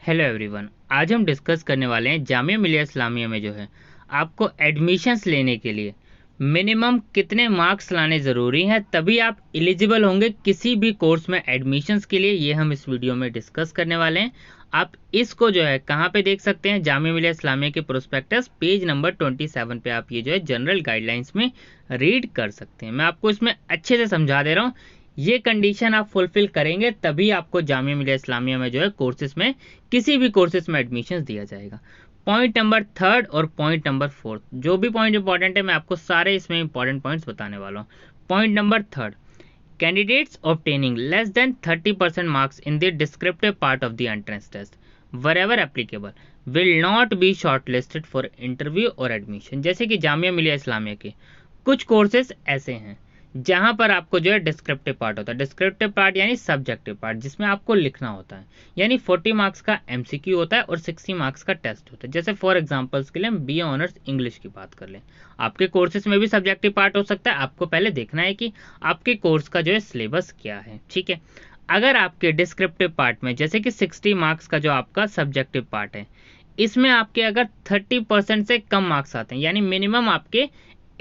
Hello everyone, आज हम discuss करने वाले हैं जामिया मिलिया इस्लामिया में जो है आपको एडमिशन्स लेने के लिए मिनिमम कितने मार्क्स लाने ज़रूरी हैं तभी आप एलिजिबल होंगे किसी भी कोर्स में एडमिशन्स के लिए। ये हम इस वीडियो में डिस्कस करने वाले हैं। आप इसको जो है कहाँ पे देख सकते हैं, जामिया मिलिया इस्लामिया के प्रोस्पेक्टस पेज नंबर 27 पे आप ये जो है जनरल गाइडलाइंस में रीड कर सकते हैं। मैं आपको इसमें अच्छे से समझा दे रहा हूँ। ये कंडीशन आप फुलफिल करेंगे तभी आपको जामिया मिलिया इस्लामिया में जो है कोर्सेज में किसी भी कोर्सेज में एडमिशन दिया जाएगा। पॉइंट नंबर 3 और पॉइंट नंबर 4, जो भी पॉइंट इंपॉर्टेंट है मैं आपको सारे इसमें इंपॉर्टेंट पॉइंट्स बताने वाला हूँ। Point number 3, candidates obtaining less than 30% marks in the descriptive part of the entrance test wherever applicable will not be shortlisted for interview और एडमिशन। जैसे कि जामिया मिलिया इस्लामिया के कुछ कोर्सेज ऐसे हैं जहां पर आपको जो है डिस्क्रिप्टिव पार्ट होता है। डिस्क्रिप्टिव पार्ट यानी सब्जेक्टिव पार्ट जिसमें आपको लिखना होता है, यानी 40 मार्क्स का एमसीक्यू होता है और 60 मार्क्स का टेस्ट होता है। जैसे फॉर एग्जांपल्स के लिए हम बीए ऑनर्स इंग्लिश की बात कर लें, आपके कोर्सेज में भी सब्जेक्टिव पार्ट हो सकता है। आपको पहले देखना है कि आपके कोर्स का जो है सिलेबस क्या है, ठीक है। अगर आपके डिस्क्रिप्टिव पार्ट में जैसे कि 60 मार्क्स का जो आपका सब्जेक्टिव पार्ट है, इसमें आपके अगर 30% से कम मार्क्स आते हैं, यानी मिनिमम आपके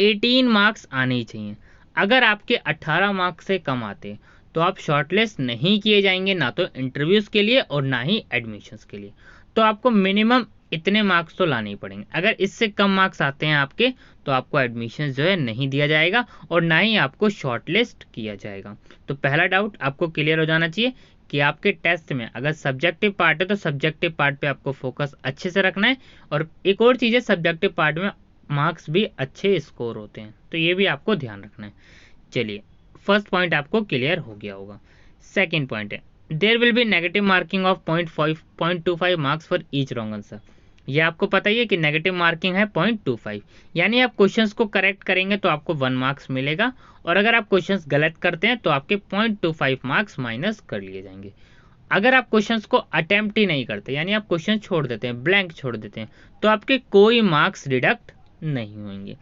18 मार्क्स आने ही चाहिए। अगर आपके 18 मार्क्स से कम आते तो आप शॉर्टलिस्ट नहीं किए जाएंगे, ना तो इंटरव्यूज़ के लिए और ना ही एडमिशन्स के लिए। तो आपको मिनिमम इतने मार्क्स तो लाने ही पड़ेंगे। अगर इससे कम मार्क्स आते हैं आपके तो आपको एडमिशन जो है नहीं दिया जाएगा और ना ही आपको शॉर्टलिस्ट किया जाएगा। तो पहला डाउट आपको क्लियर हो जाना चाहिए कि आपके टेस्ट में अगर सब्जेक्टिव पार्ट है तो सब्जेक्टिव पार्ट पे आपको फोकस अच्छे से रखना है। और एक और चीज़ है, सब्जेक्टिव पार्ट में मार्क्स भी अच्छे स्कोर होते हैं, तो ये भी आपको ध्यान रखना है। चलिए, फर्स्ट पॉइंट आपको क्लियर हो गया होगा। सेकंड पॉइंट है, there will be negative marking of 0.25 marks for each wrong answer. ये आपको पता ही है कि नेगेटिव मार्किंग है 0.25, यानी आप क्वेश्चंस को करेक्ट करेंगे तो आपको 1 मार्क्स मिलेगा और अगर आप क्वेश्चंस गलत करते हैं तो आपके 0.25 मार्क्स माइनस कर लिए जाएंगे। अगर आप क्वेश्चंस को अटेम्प्ट ही नहीं करते, यानी आप क्वेश्चन छोड़ देते हैं, ब्लैंक छोड़ देते हैं, तो आपके कोई मार्क्स डिडक्ट नहीं होंगे।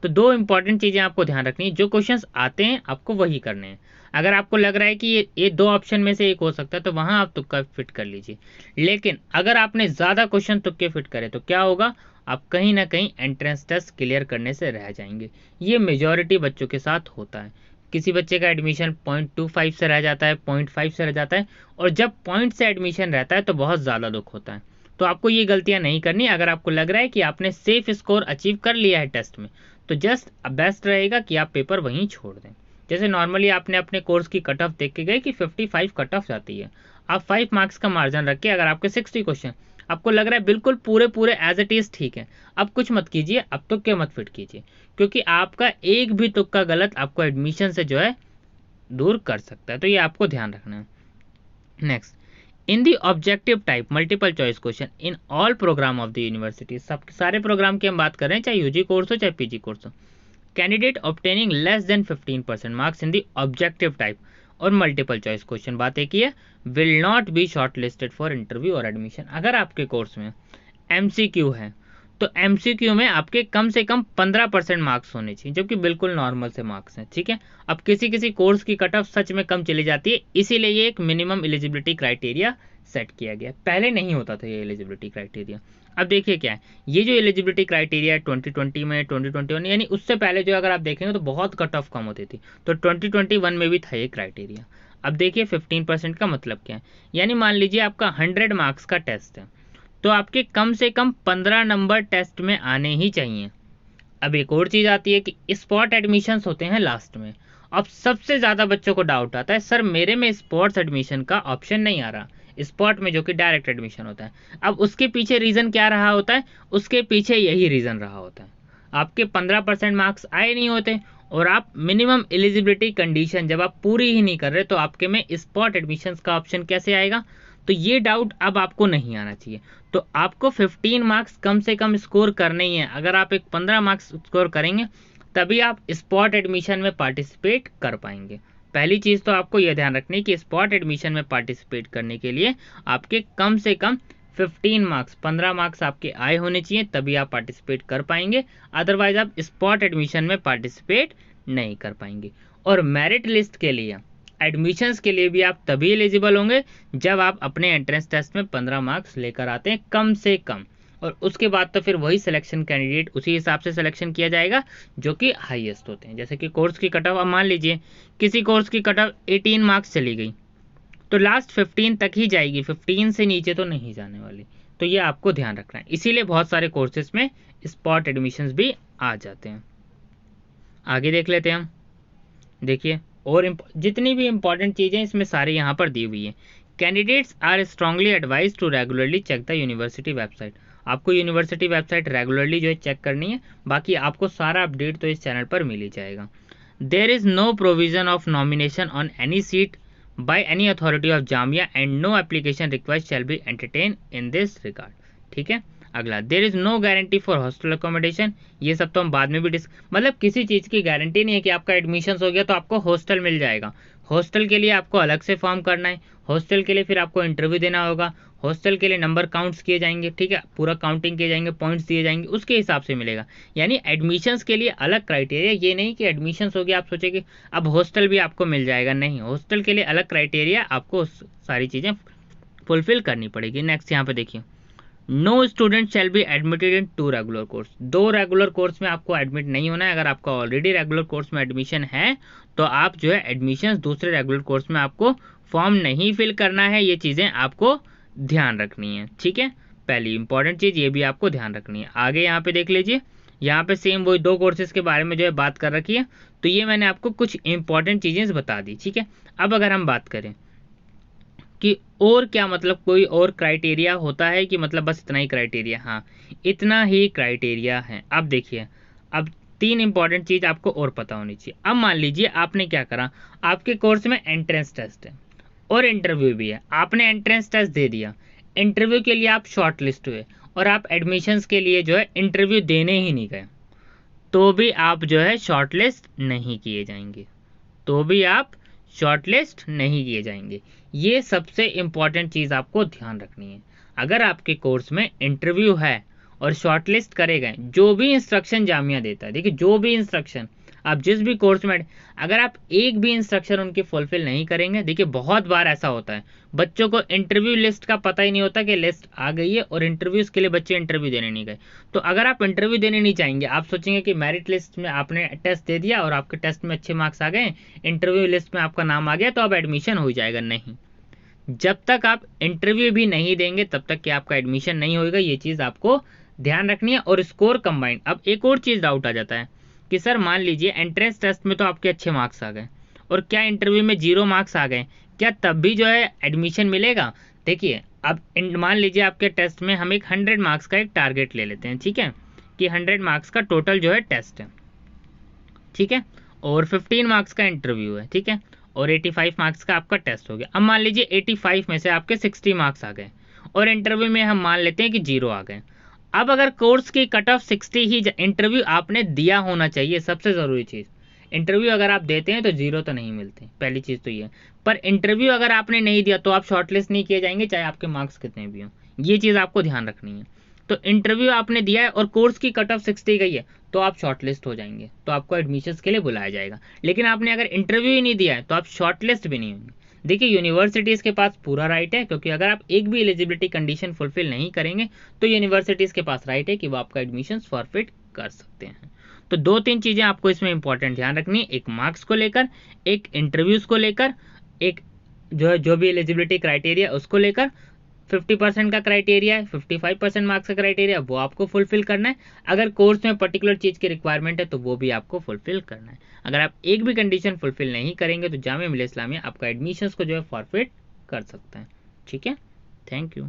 तो दो इंपॉर्टेंट चीज़ें आपको ध्यान रखनी है, जो क्वेश्चंस आते हैं आपको वही करने हैं। अगर आपको लग रहा है कि ये दो ऑप्शन में से एक हो सकता है तो वहां आप तुक्का फिट कर लीजिए। लेकिन अगर आपने ज़्यादा क्वेश्चन तुक्के फिट करे तो क्या होगा, आप कहीं ना कहीं एंट्रेंस टेस्ट क्लियर करने से रह जाएंगे। ये मेजॉरिटी बच्चों के साथ होता है। किसी बच्चे का एडमिशन 0.25 से रह जाता है, 0.5 से रह जाता है, और जब पॉइंट से एडमिशन रहता है तो बहुत ज़्यादा दुख होता है। तो आपको ये गलतियां नहीं करनी। अगर आपको लग रहा है कि आपने सेफ स्कोर अचीव कर लिया है टेस्ट में तो जस्ट बेस्ट रहेगा कि आप पेपर वहीं छोड़ दें। जैसे नॉर्मली आपने अपने कोर्स की कट ऑफ देख के गए कि 55 कट ऑफ जाती है, आप 5 मार्क्स का मार्जिन रख के अगर आपके 60 क्वेश्चन आपको लग रहा है बिल्कुल पूरे पूरे एज इट इज ठीक है, अब कुछ मत कीजिए, अब तुक्के मत फिट कीजिए, क्योंकि आपका एक भी तुक्का गलत आपको एडमिशन से जो है दूर कर सकता है। तो ये आपको ध्यान रखना है। Next, in the objective type multiple choice question in all programme of the university, सब सारे प्रोग्राम की हम बात कर रहे हैं, चाहे यूजी कोर्स हो चाहे पीजी कोर्स हो। Candidate obtaining less then 15% marks in the objective type और मल्टीपल चॉइस क्वेश्चन, बात एक ही है, will not be short listed for interview और एडमिशन। अगर आपके कोर्स में एमसीक्यू है तो एमसीक्यू में आपके कम से कम 15% मार्क्स होने चाहिए, जो कि बिल्कुल नॉर्मल से मार्क्स हैं, ठीक है। अब किसी किसी कोर्स की कट ऑफ सच में कम चली जाती है, इसीलिए ये एक मिनिमम एलिजिबिलिटी क्राइटेरिया सेट किया गया। पहले नहीं होता था ये एलिजिबिलिटी क्राइटेरिया। अब देखिए क्या है, ये जो एलिजिबिलिटी क्राइटेरिया है 2020 में, 2021 यानी उससे पहले जो अगर आप देखेंगे तो बहुत कट ऑफ कम होती थी, तो 2021 में भी था ये क्राइटेरिया। अब देखिए 15% का मतलब क्या है, यानी मान लीजिए आपका 100 मार्क्स का टेस्ट है तो आपके कम से कम 15 नंबर टेस्ट में आने ही चाहिए। अब एक और चीज़ आती है कि स्पॉट एडमिशन्स होते हैं लास्ट में। अब सबसे ज़्यादा बच्चों को डाउट आता है, सर मेरे में स्पॉट्स एडमिशन का ऑप्शन नहीं आ रहा, स्पॉट में जो कि डायरेक्ट एडमिशन होता है। अब उसके पीछे रीज़न क्या रहा होता है, उसके पीछे यही रीज़न रहा होता है, आपके 15% मार्क्स आए नहीं होते और आप मिनिमम एलिजिबिलिटी कंडीशन जब आप पूरी ही नहीं कर रहे तो आपके में स्पॉट एडमिशन्स का ऑप्शन कैसे आएगा। तो ये डाउट अब आपको नहीं आना चाहिए। तो आपको 15 मार्क्स कम से कम स्कोर करने ही है। अगर आप एक 15 मार्क्स स्कोर करेंगे तभी आप स्पॉट एडमिशन में पार्टिसिपेट कर पाएंगे। पहली चीज़ तो आपको यह ध्यान रखनी है कि स्पॉट एडमिशन में पार्टिसिपेट करने के लिए आपके कम से कम 15 मार्क्स 15 मार्क्स आपके आए होने चाहिए, तभी आप पार्टिसिपेट कर पाएंगे। अदरवाइज आप स्पॉट एडमिशन में पार्टिसिपेट नहीं कर पाएंगे। और मेरिट लिस्ट के लिए एडमिशन्स के लिए भी आप तभी एलिजिबल होंगे जब आप अपने एंट्रेंस टेस्ट में 15 मार्क्स लेकर आते हैं कम से कम, और उसके बाद तो फिर वही सिलेक्शन कैंडिडेट उसी हिसाब से सिलेक्शन किया जाएगा जो कि हाईएस्ट होते हैं। जैसे कि कोर्स की कट ऑफ, अब मान लीजिए किसी कोर्स की कट ऑफ 18 मार्क्स चली गई तो लास्ट 15 तक ही जाएगी, 15 से नीचे तो नहीं जाने वाली। तो ये आपको ध्यान रखना है, इसीलिए बहुत सारे कोर्सेज में स्पॉट एडमिशन्स भी आ जाते हैं। आगे देख लेते हैं हम। देखिए और जितनी भी इंपॉर्टेंट चीज़ें इसमें सारी यहाँ पर दी हुई है। Candidates are strongly advise to regularly check the university website. आपको यूनिवर्सिटी वेबसाइट रेगुलरली जो है चेक करनी है, बाकी आपको सारा अपडेट तो इस चैनल पर मिल ही जाएगा। There is no provision of nomination on any seat by any authority of Jamia and no application request shall be entertain in this regard. ठीक है। अगला, there is no guarantee for hostel accommodation. ये सब तो हम बाद में भी मतलब किसी चीज़ की गारंटी नहीं है कि आपका एडमिशन हो गया तो आपको हॉस्टल मिल जाएगा। हॉस्टल के लिए आपको अलग से फॉर्म करना है, हॉस्टल के लिए फिर आपको इंटरव्यू देना होगा, हॉस्टल के लिए नंबर काउंट्स किए जाएंगे, ठीक है, पूरा काउंटिंग किए जाएंगे, पॉइंट्स दिए जाएंगे, उसके हिसाब से मिलेगा। यानी एडमिशन्स के लिए अलग क्राइटेरिया, ये नहीं कि एडमिशन्स हो गया आप सोचे कि अब हॉस्टल भी आपको मिल जाएगा, नहीं, हॉस्टल के लिए अलग क्राइटेरिया, आपको सारी चीज़ें फुलफिल करनी पड़ेगी। नेक्स्ट यहाँ पे देखिए, no student shall be admitted in 2 regular course. 2 regular course में आपको एडमिट नहीं होना है। अगर आपका ऑलरेडी रेगुलर कोर्स में एडमिशन है तो आप जो है एडमिशन दूसरे रेगुलर कोर्स में आपको फॉर्म नहीं फिल करना है। ये चीज़ें आपको ध्यान रखनी है, ठीक है। पहली इंपॉर्टेंट चीज़ ये भी आपको ध्यान रखनी है। आगे यहाँ पे देख लीजिए, यहाँ पे सेम वही 2 कोर्सेज के बारे में जो है बात कर रखी है। तो ये मैंने आपको कुछ इंपॉर्टेंट चीज़ें बता दी, ठीक है। अब अगर हम बात करें कि और क्या, मतलब कोई और क्राइटेरिया होता है कि मतलब बस इतना ही क्राइटेरिया, हाँ इतना ही क्राइटेरिया है। अब देखिए, अब 3 इंपॉर्टेंट चीज़ आपको और पता होनी चाहिए। अब मान लीजिए आपने क्या करा, आपके कोर्स में एंट्रेंस टेस्ट है और इंटरव्यू भी है, आपने एंट्रेंस टेस्ट दे दिया, इंटरव्यू के लिए आप शॉर्ट लिस्ट हुए और आप एडमिशन्स के लिए जो है इंटरव्यू देने ही नहीं गए, तो भी आप जो है शॉर्ट लिस्ट नहीं किए जाएंगे, तो भी आप शॉर्टलिस्ट नहीं किए जाएंगे। ये सबसे इंपॉर्टेंट चीज़ आपको ध्यान रखनी है। अगर आपके कोर्स में इंटरव्यू है और शॉर्टलिस्ट करे गए, जो भी इंस्ट्रक्शन जामिया देता है, देखिए जो भी इंस्ट्रक्शन आप जिस भी कोर्स में, अगर आप एक भी इंस्ट्रक्शन उनकी फुलफिल नहीं करेंगे, देखिए बहुत बार ऐसा होता है बच्चों को इंटरव्यू लिस्ट का पता ही नहीं होता कि लिस्ट आ गई है और इंटरव्यूज़ के लिए बच्चे इंटरव्यू देने नहीं गए। तो अगर आप इंटरव्यू देने नहीं चाहेंगे, आप सोचेंगे कि मेरिट लिस्ट में आपने टेस्ट दे दिया और आपके टेस्ट में अच्छे मार्क्स आ गए, इंटरव्यू लिस्ट में आपका नाम आ गया तो अब एडमिशन हो जाएगा, नहीं। जब तक आप इंटरव्यू भी नहीं देंगे तब तक कि आपका एडमिशन नहीं होगा। ये चीज़ आपको ध्यान रखनी है। और स्कोर कंबाइंड, अब एक और चीज़ डाउट आ जाता है कि सर मान लीजिए एंट्रेंस टेस्ट में तो आपके अच्छे मार्क्स आ गए और क्या इंटरव्यू में 0 मार्क्स आ गए, क्या तब भी जो है एडमिशन मिलेगा? देखिए अब मान लीजिए आपके टेस्ट में हम एक 100 मार्क्स का एक टारगेट ले लेते हैं, ठीक है, कि 100 मार्क्स का टोटल जो है टेस्ट है, ठीक है, और 15 मार्क्स का इंटरव्यू है, ठीक है, और 85 मार्क्स का आपका टेस्ट हो गया। अब मान लीजिए 85 में से आपके 60 मार्क्स आ गए और इंटरव्यू में हम मान लेते हैं कि 0 आ गए। अब अगर कोर्स की कट ऑफ 60 ही, इंटरव्यू आपने दिया होना चाहिए, सबसे ज़रूरी चीज़, इंटरव्यू अगर आप देते हैं तो 0 तो नहीं मिलते, पहली चीज़ तो ये। पर इंटरव्यू अगर आपने नहीं दिया तो आप शॉर्टलिस्ट नहीं किए जाएंगे, चाहे आपके मार्क्स कितने भी हों। ये चीज़ आपको ध्यान रखनी है। तो इंटरव्यू आपने दिया है और कोर्स की कट ऑफ 60 गई है तो आप शॉर्टलिस्ट हो जाएंगे, तो आपको एडमिशन्स के लिए बुलाया जाएगा। लेकिन आपने अगर इंटरव्यू ही नहीं दिया है तो आप शॉर्टलिस्ट भी नहीं होंगे। देखिए यूनिवर्सिटीज़ के पास पूरा राइट है, क्योंकि अगर आप एक भी एलिजिबिलिटी कंडीशन फुलफिल नहीं करेंगे तो यूनिवर्सिटीज़ के पास राइट है कि वो आपका एडमिशन फॉरफिट कर सकते हैं। तो 2-3 चीज़ें आपको इसमें इंपॉर्टेंट ध्यान रखनी है, एक मार्क्स को लेकर, एक इंटरव्यूज़ को लेकर, एक जो भी एलिजिबिलिटी क्राइटेरिया उसको लेकर। 50% का क्राइटेरिया है, 55% मार्क्स का क्राइटेरिया, वो आपको फुलफिल करना है। अगर कोर्स में पर्टिकुलर चीज़ की रिक्वायरमेंट है तो वो भी आपको फुलफिल करना है। अगर आप एक भी कंडीशन फुलफिल नहीं करेंगे तो जामिया मिलिया इस्लामिया आपका एडमिशन्स को जो है फॉरफिट कर सकता है, ठीक है। Thank you.